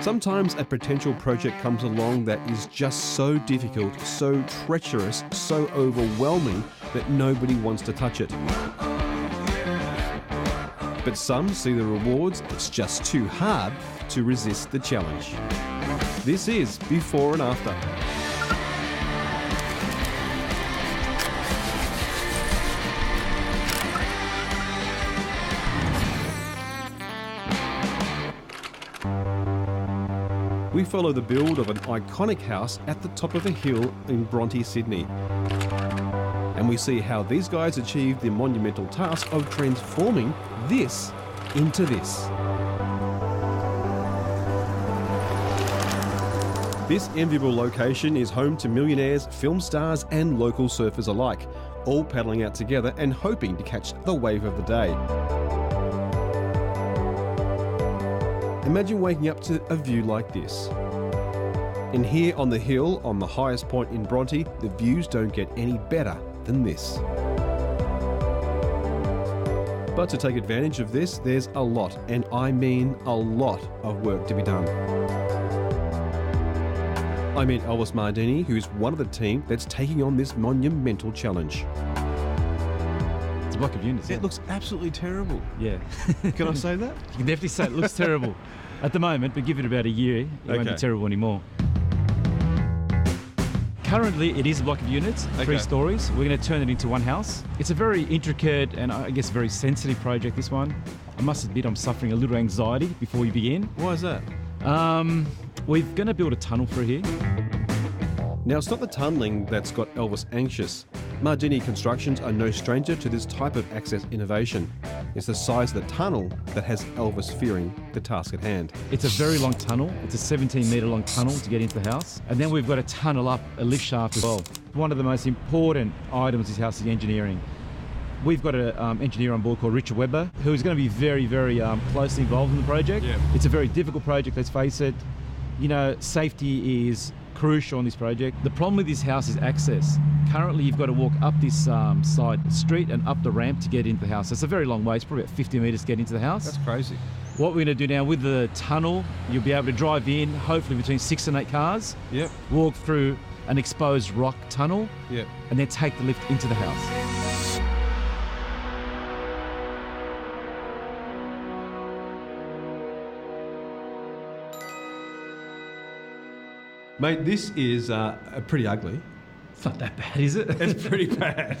Sometimes a potential project comes along that is just so difficult, so treacherous, so overwhelming that nobody wants to touch it. But some see the rewards, it's just too hard to resist the challenge. This is Before and After. We follow the build of an iconic house at the top of a hill in BRONTE, Sydney. And we see how these guys achieved the monumental task of transforming this into this. This enviable location is home to millionaires, film stars and local surfers alike, all paddling out together and hoping to catch the wave of the day. Imagine waking up to a view like this. And here on the hill, on the highest point in BRONTE, the views don't get any better than this. But to take advantage of this, there's a lot, and I mean a lot, of work to be done. I meet Elvis Mardini, who's one of the team that's taking on this monumental challenge. It's a block of units. It looks absolutely terrible. Yeah. Can I say that? You can definitely say it looks terrible at the moment, but give it about a year, it won't be terrible anymore. Currently, it is a block of units, 3 stories. We're going to turn it into one house. It's a very intricate and I guess very sensitive project, this one. I must admit I'm suffering a little anxiety before we begin. Why is that? We're going to build a tunnel through here. Now, it's not the tunnelling that's got Elvis anxious. Mardini Constructions are no stranger to this type of access innovation. It's the size of the tunnel that has Elvis fearing the task at hand. It's a very long tunnel. It's a 17-metre long tunnel to get into the house. And then we've got to tunnel up a lift shaft as well. One of the most important items of this house is the engineering. We've got an engineer on board called Richard Webber, who's going to be very, very closely involved in the project. Yeah. It's a very difficult project, let's face it. You know, safety is crucial on this project. The problem with this house is access. Currently, you've got to walk up this side street and up the ramp to get into the house. It's a very long way. It's probably about 50 metres to get into the house. That's crazy. What we're going to do now with the tunnel, you'll be able to drive in, hopefully between 6 and 8 cars. Yep. Walk through an exposed rock tunnel. Yep. And then take the lift into the house. Mate, this is pretty ugly. It's not that bad, is it? It's pretty bad.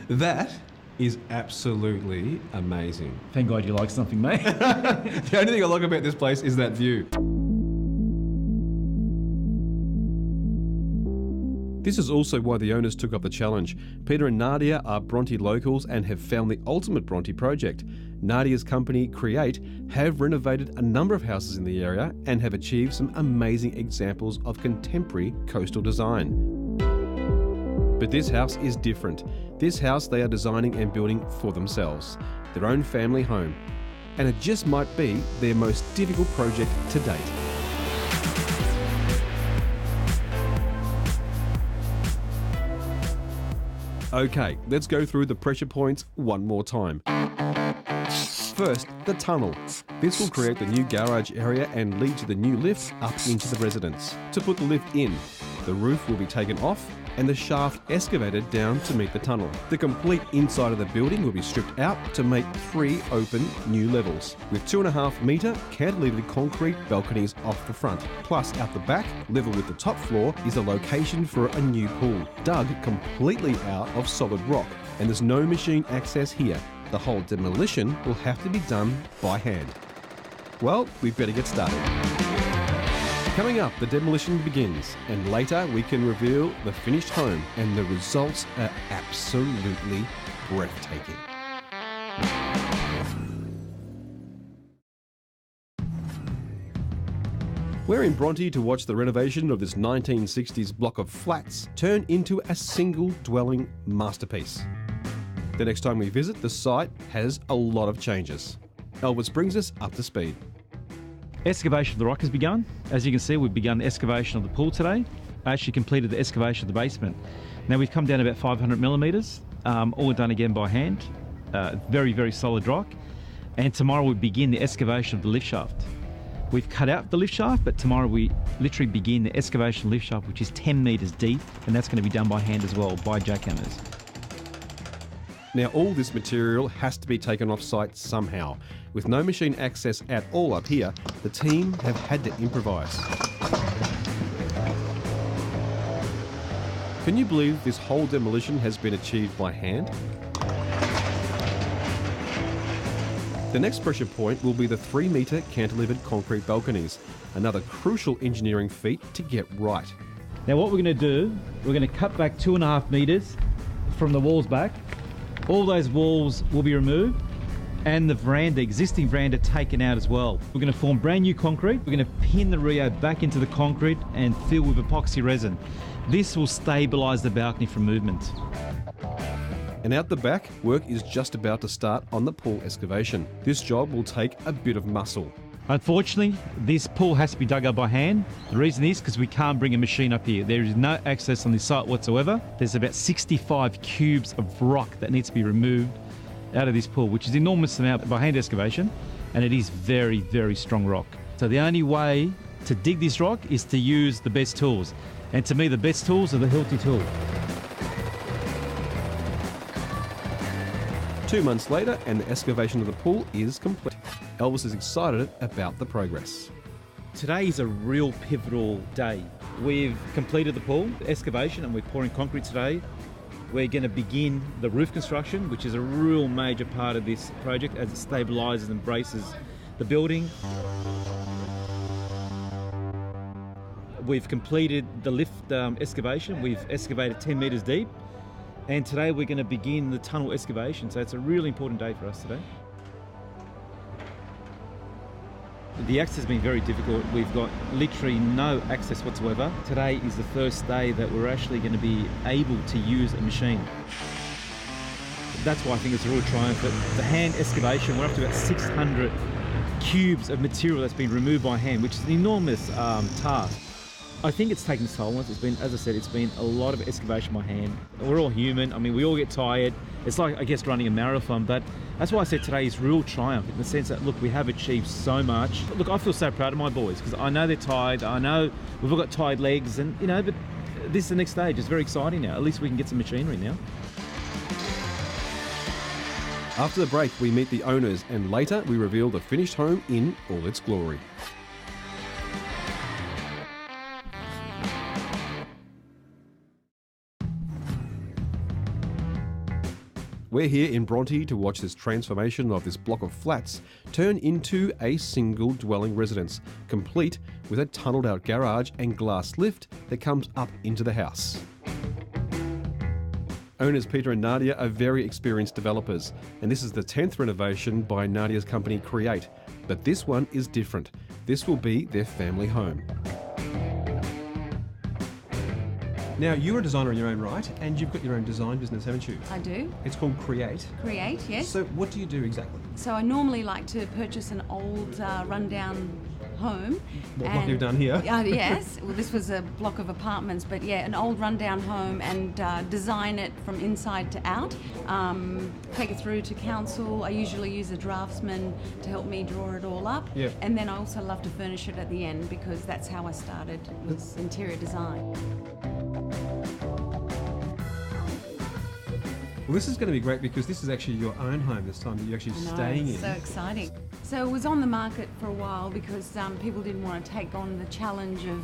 That is absolutely amazing. Thank God you like something, mate. The only thing I like about this place is that view. This is also why the owners took up the challenge. Peter and Nadia are BRONTE locals and have found the ultimate BRONTE project. Nadia's company, Create, have renovated a number of houses in the area and have achieved some amazing examples of contemporary coastal design. But this house is different. This house they are designing and building for themselves, their own family home. And it just might be their most difficult project to date. Okay, let's go through the pressure points one more time. First, the tunnel. This will create the new garage area and lead to the new lift up into the residence. To put the lift in, the roof will be taken off and the shaft excavated down to meet the tunnel. The complete inside of the building will be stripped out to make 3 open new levels, with 2.5 metre cantilevered concrete balconies off the front. Plus, out the back, level with the top floor, is a location for a new pool, dug completely out of solid rock, and there's no machine access here. The whole demolition will have to be done by hand. Well, we'd better get started. Coming up, the demolition begins, and later we can reveal the finished home, and the results are absolutely breathtaking. We're in BRONTE to watch the renovation of this 1960s block of flats turn into a single dwelling masterpiece. The next time we visit, the site has a lot of changes. Elvis brings us up to speed. Excavation of the rock has begun. As you can see, we've begun the excavation of the pool today. I actually completed the excavation of the basement. Now we've come down about 500 millimetres, all done again by hand. Very, very solid rock. And tomorrow we begin the excavation of the lift shaft. We've cut out the lift shaft, but tomorrow we literally begin the excavation lift shaft, which is 10 metres deep, and that's going to be done by hand as well, by jackhammers. Now all this material has to be taken off site somehow. With no machine access at all up here, the team have had to improvise. Can you believe this whole demolition has been achieved by hand? The next pressure point will be the 3-metre cantilevered concrete balconies, another crucial engineering feat to get right. Now what we're going to do, we're going to cut back 2.5 metres from the walls back. All those walls will be removed and the veranda, existing veranda, taken out as well. We're going to form brand new concrete. We're going to pin the Rio back into the concrete and fill with epoxy resin. This will stabilise the balcony from movement. And out the back, work is just about to start on the pool excavation. This job will take a bit of muscle. Unfortunately, this pool has to be dug up by hand. The reason is because we can't bring a machine up here. There is no access on this site whatsoever. There's about 65 cubes of rock that needs to be removed out of this pool, which is an enormous amount by hand excavation, and it is very, very strong rock. So the only way to dig this rock is to use the best tools. And to me, the best tools are the Hilti tool. 2 months later, and the excavation of the pool is complete. Elvis is excited about the progress. Today is a real pivotal day. We've completed the pool excavation and we're pouring concrete today. We're going to begin the roof construction, which is a real major part of this project as it stabilises and braces the building. We've completed the lift excavation. We've excavated 10 metres deep. And today we're going to begin the tunnel excavation. So it's a really important day for us today. The access has been very difficult. We've got literally no access whatsoever. Today is the first day that we're actually going to be able to use a machine. That's why I think it's a real triumph. The hand excavation, we're up to about 600 cubes of material that's been removed by hand, which is an enormous task. I think it's taken its toll once. It's been, as I said, it's been a lot of excavation by hand. We're all human. I mean, we all get tired. It's like, I guess, running a marathon, but that's why I said today is real triumph in the sense that, look, we have achieved so much. Look, I feel so proud of my boys because I know they're tired. I know we've all got tired legs and, you know, but this is the next stage. It's very exciting now. At least we can get some machinery now. After the break, we meet the owners and later we reveal the finished home in all its glory. We're here in Bronte to watch this transformation of this block of flats turn into a single dwelling residence, complete with a tunnelled out garage and glass lift that comes up into the house. Owners Peter and Nadia are very experienced developers, and this is the 10th renovation by Nadia's company Create. But this one is different. This will be their family home. Now, you're a designer in your own right, and you've got your own design business, haven't you? I do. It's called Create. Create, yes. So what do you do exactly? So I normally like to purchase an old rundown home. What you've done here? Yes. Well, this was a block of apartments, but yeah, an old rundown home and design it from inside to out. Take it through to council. I usually use a draftsman to help me draw it all up. Yeah. And then I also love to furnish it at the end because that's how I started, was interior design. Well, this is going to be great because this is actually your own home this time that you're actually staying in. So exciting. So it was on the market for a while because people didn't want to take on the challenge of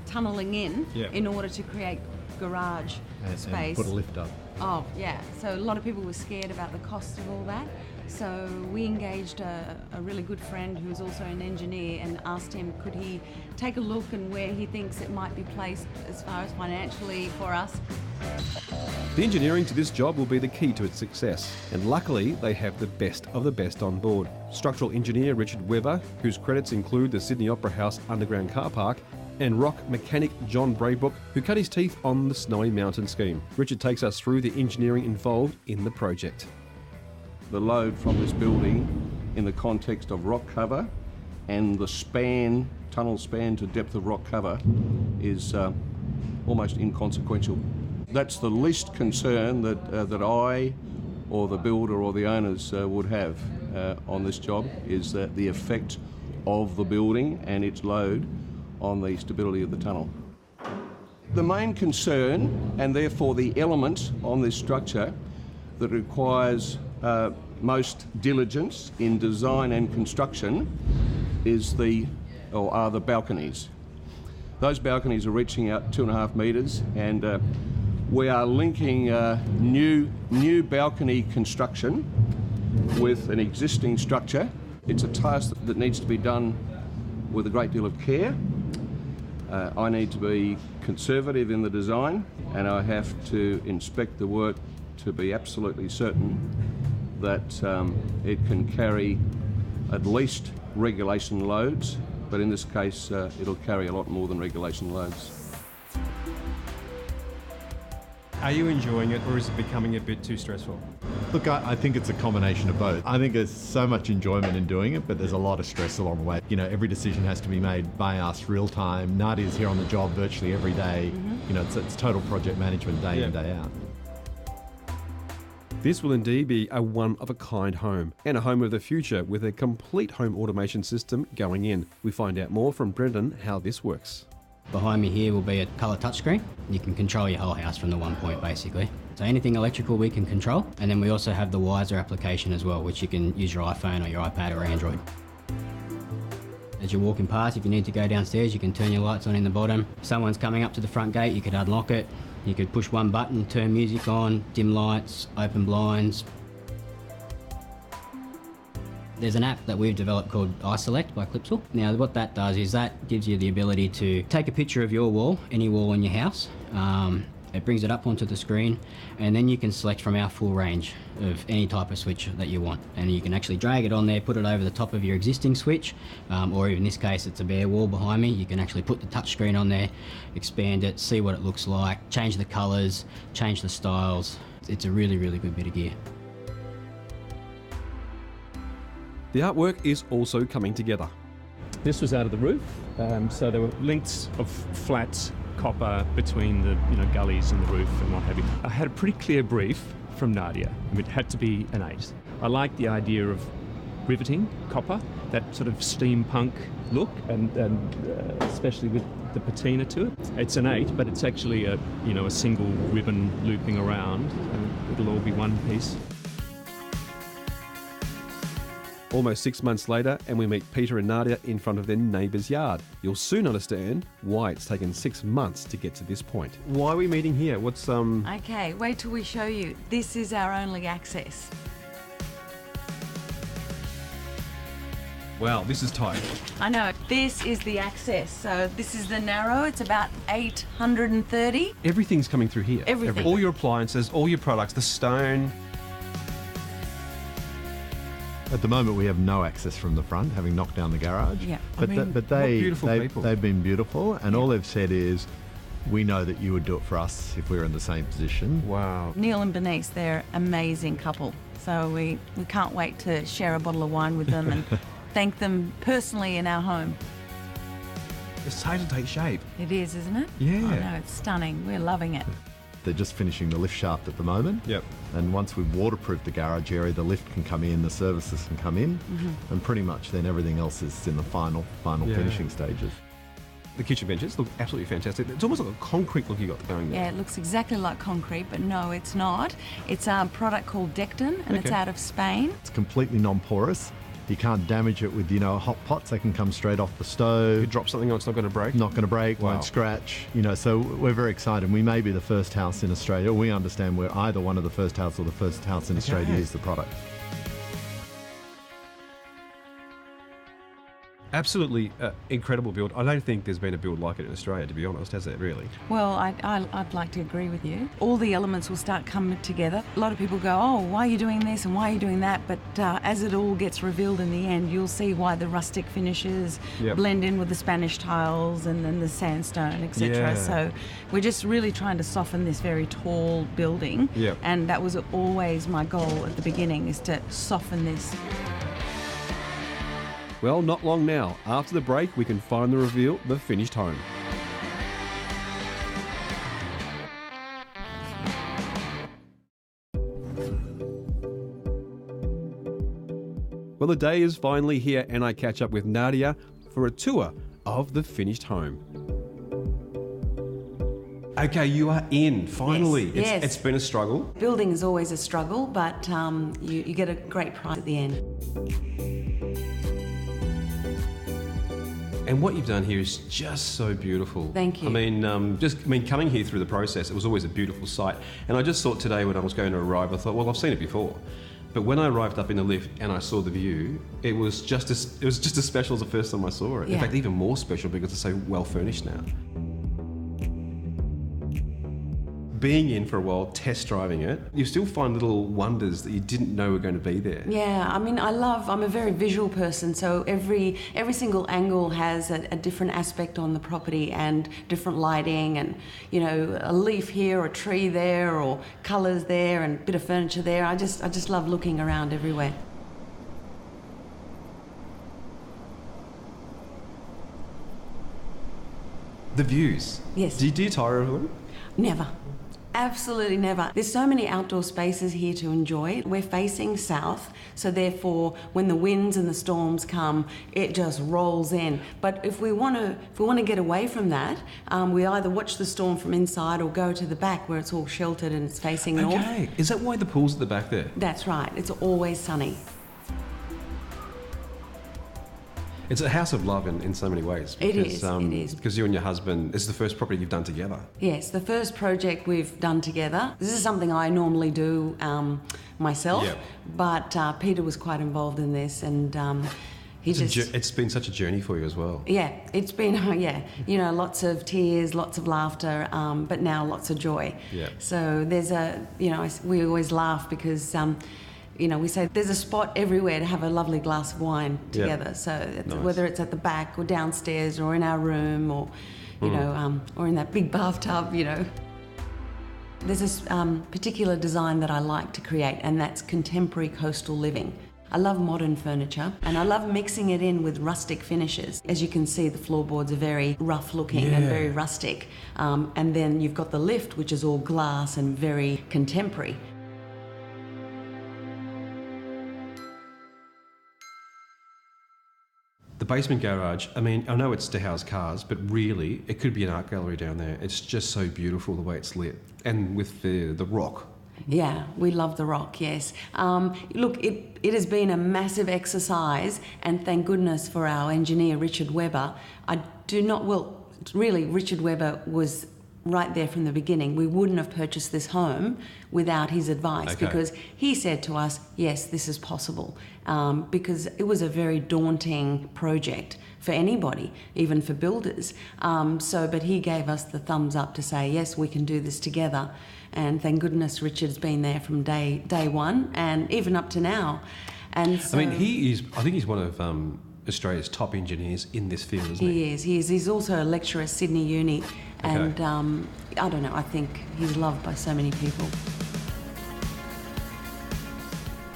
tunnelling in order to create garage space. And put a lift up. Oh, yeah. So a lot of people were scared about the cost of all that. So we engaged a really good friend who is also an engineer and asked him could he take a look and where he thinks it might be placed as far as financially for us. The engineering to this job will be the key to its success, and luckily they have the best of the best on board. Structural engineer Richard Webber, whose credits include the Sydney Opera House underground car park, and rock mechanic John Braybrook, who cut his teeth on the Snowy Mountain scheme. Richard takes us through the engineering involved in the project. The load from this building in the context of rock cover and the span, tunnel span to depth of rock cover is almost inconsequential. That's the least concern that I or the builder or the owners would have on this job, is that the effect of the building and its load on the stability of the tunnel. The main concern, and therefore the element on this structure that requires most diligence in design and construction are the balconies. Those balconies are reaching out 2.5 metres, and we are linking new balcony construction with an existing structure. It's a task that needs to be done with a great deal of care. I need to be conservative in the design, and I have to inspect the work to be absolutely certain that it can carry at least regulation loads, but in this case it'll carry a lot more than regulation loads. Are you enjoying it, or is it becoming a bit too stressful? Look, I think it's a combination of both. I think there's so much enjoyment in doing it, but there's a lot of stress along the way. You know, every decision has to be made by us real time. Nadia's here on the job virtually every day. You know, it's total project management day in, day out. This will indeed be a one-of-a-kind home, and a home of the future with a complete home automation system going in. We find out more from Brendan how this works. Behind me here will be a colour touchscreen. You can control your whole house from the one point basically. So anything electrical we can control, and then we also have the Wiser application as well, which you can use your iPhone or your iPad or Android. As you're walking past, if you need to go downstairs, you can turn your lights on in the bottom. If someone's coming up to the front gate, you could unlock it. You could push one button, turn music on, dim lights, open blinds. There's an app that we've developed called iSelect by Clipsal. Now what that does is that gives you the ability to take a picture of your wall, any wall in your house. It brings it up onto the screen, and then you can select from our full range of any type of switch that you want. And you can actually drag it on there, put it over the top of your existing switch, or in this case it's a bare wall behind me. You can actually put the touch screen on there, expand it, see what it looks like, change the colours, change the styles. It's a really, really good bit of gear. The artwork is also coming together. This was out of the roof, so there were lengths of flat copper between the gullies and the roof and what have you. I had a pretty clear brief from Nadia. It had to be an 8. I like the idea of riveting copper, that sort of steampunk look, and especially with the patina to it. It's an 8, but it's actually a single ribbon looping around, and it'll all be one piece. Almost 6 months later, and we meet Peter and Nadia in front of their neighbour's yard. You'll soon understand why it's taken 6 months to get to this point. Why are we meeting here? What's Okay, wait till we show you. This is our only access. Wow, this is tight. I know, this is the access. So this is the narrow, it's about 830. Everything's coming through here. Everything. All your appliances, all your products, the stone. At the moment, we have no access from the front, having knocked down the garage. Yeah. But People. they've been beautiful, and all they've said is, we know that you would do it for us if we were in the same position. Wow. Neil and Bernice, they're an amazing couple. So we can't wait to share a bottle of wine with them and thank them personally in our home. It's starting to take shape. It is, isn't it? Yeah. I know, it's stunning. We're loving it. They're just finishing the lift shaft at the moment. Yep. And once we've waterproofed the garage area, the lift can come in, the services can come in, and pretty much then everything else is in the final finishing stages. The kitchen benches look absolutely fantastic. It's almost like a concrete look you got going there. Yeah, it looks exactly like concrete, but no, it's not. It's a product called Decton, and it's out of Spain. It's completely non-porous. You can't damage it with, hot pots. They can come straight off the stove. If you drop something on, it's not going to break? Not going to break, Wow. won't scratch. So we're very excited. We may be the first house in Australia. We understand we're either one of the first house or the first house in Australia to use the product. Absolutely incredible build. I don't think there's been a build like it in Australia, to be honest, has it really? Well, I'd like to agree with you. All the elements will start coming together. A lot of people go, oh, why are you doing this and why are you doing that? But as it all gets revealed in the end, you'll see why the rustic finishes blend in with the Spanish tiles and then the sandstone, etc. Yeah. So we're just really trying to soften this very tall building. Yep. And that was always my goal at the beginning, is to soften this. Well, not long now. After the break, we can finally reveal the finished home. Well, the day is finally here and I catch up with Nadia for a tour of the finished home. Okay, you are in, finally. Yes. It's been a struggle. Building is always a struggle, but you get a great prize at the end. And what you've done here is just so beautiful. Thank you. I mean, coming here through the process, it was always a beautiful sight. And I just thought today when I was going to arrive, I thought, well, I've seen it before. But when I arrived up in the lift and I saw the view, it was just as special as the first time I saw it. Yeah. In fact, even more special because it's so well furnished now. Being in for a while, test driving it, you still find little wonders that you didn't know were going to be there. Yeah, I mean, I'm a very visual person, so every single angle has a different aspect on the property and different lighting and, you know, a leaf here or a tree there or colours there and a bit of furniture there. I just love looking around everywhere. The views. Yes. Do you tire of them? Never. Absolutely never. There's so many outdoor spaces here to enjoy. We're facing south, so therefore when the winds and the storms come, it just rolls in. But if we want to get away from that, we either watch the storm from inside or go to the back where it's all sheltered and it's facing north. Okay. Is that why the pool's at the back there? That's right. It's always sunny. It's a house of love in so many ways. It is. Because you and your husband, this is the first property you've done together. Yes, the first project we've done together. This is something I normally do myself, Yep. But Peter was quite involved in this and It's been such a journey for you as well. Yeah, it's been, you know, lots of tears, lots of laughter, but now lots of joy. Yeah. So there's we always laugh because, you know, we say there's a spot everywhere to have a lovely glass of wine together. Yeah. So Nice. whether it's at the back or downstairs or in our room or, you know, or in that big bathtub, you know. There's this particular design that I like to create, and that's contemporary coastal living. I love modern furniture and I love mixing it in with rustic finishes. As you can see, the floorboards are very rough looking and very rustic. And then you've got the lift, which is all glass and very contemporary. The basement garage, I mean, I know it's to house cars, but really, it could be an art gallery down there. It's just so beautiful the way it's lit. And with the rock. Yeah, we love the rock, yes. Look, it has been a massive exercise, and thank goodness for our engineer, Richard Webber. Really, Richard Webber was right there from the beginning. We wouldn't have purchased this home without his advice, because he said to us, yes, this is possible, because it was a very daunting project for anybody, even for builders. But he gave us the thumbs up to say, yes, we can do this together. And thank goodness Richard's been there from day one and even up to now. And so, I mean, I think he's one of Australia's top engineers in this field, isn't he? He is. He's also a lecturer at Sydney Uni. And I don't know, I think he's loved by so many people.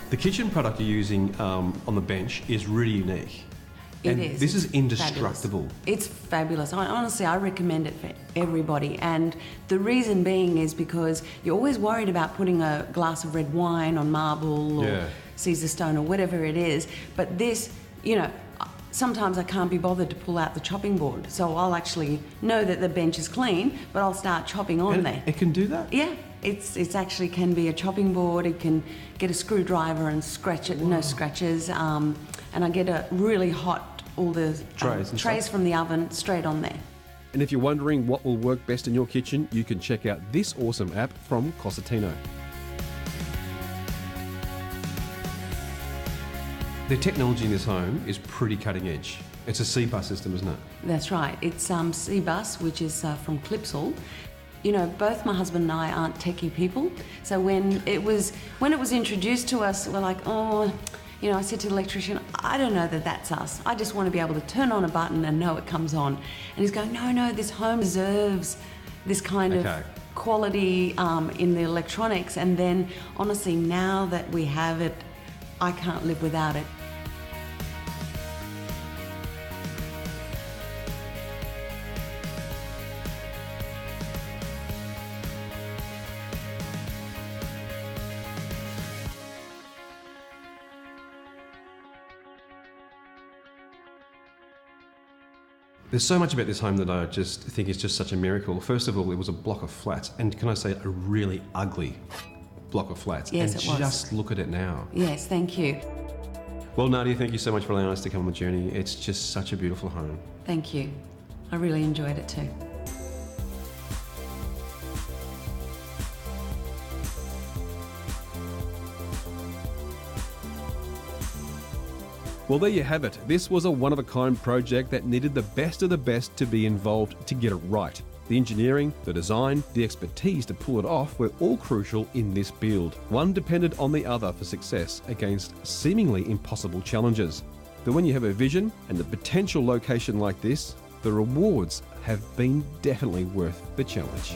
The kitchen product you're using on the bench is really unique. It is. This is indestructible. Fabulous. It's fabulous. Honestly, I recommend it for everybody. And the reason being is because you're always worried about putting a glass of red wine on marble or Caesar stone or whatever it is. But this, you know, sometimes I can't be bothered to pull out the chopping board. So I'll actually know that the bench is clean, but I'll start chopping on there. It can do that? Yeah. It's actually can be a chopping board. It can get a screwdriver and scratch it, no scratches. And I get a really hot, all the trays from the oven straight on there. And if you're wondering what will work best in your kitchen, you can check out this awesome app from Cosatino. The technology in this home is pretty cutting edge. It's a C-bus system, isn't it? That's right. It's C-bus, which is from Clipsal. You know, both my husband and I aren't techie people, so when it was introduced to us, we're like, oh, you know, I said to the electrician, I don't know that that's us. I just want to be able to turn on a button and know it comes on. And he's going, no, this home deserves this kind of quality in the electronics. And then, honestly, now that we have it, I can't live without it. There's so much about this home that I just think is just such a miracle. First of all, it was a block of flats, and can I say a really ugly block of flats. Yes, and it was. just look at it now. Yes, thank you. Well, Nadia, thank you so much for allowing us to come on the journey. It's just such a beautiful home. Thank you. I really enjoyed it too. Well, there you have it. This was a one-of-a-kind project that needed the best of the best to be involved to get it right. The engineering, the design, the expertise to pull it off were all crucial in this build. One depended on the other for success against seemingly impossible challenges. But when you have a vision and a potential location like this, the rewards have been definitely worth the challenge.